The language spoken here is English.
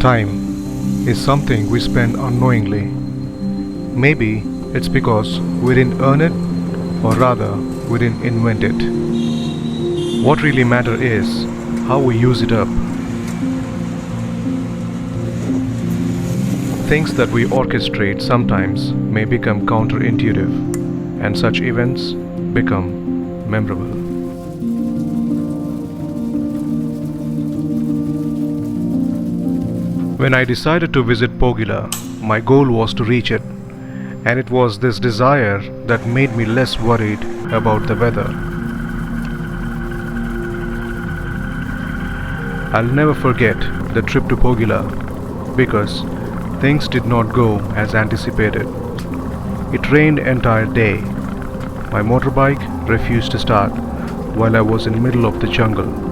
Time is something we spend unknowingly. Maybe it's because we didn't earn it, or rather, we didn't invent it. What really matters is how we use it up. Things that we orchestrate sometimes may become counterintuitive, and such events become memorable. When I decided to visit Pogila, my goal was to reach it, and it was this desire that made me less worried about the weather. I'll never forget the trip to Pogila because things did not go as anticipated. It rained entire day. My motorbike refused to start while I was in the middle of the jungle.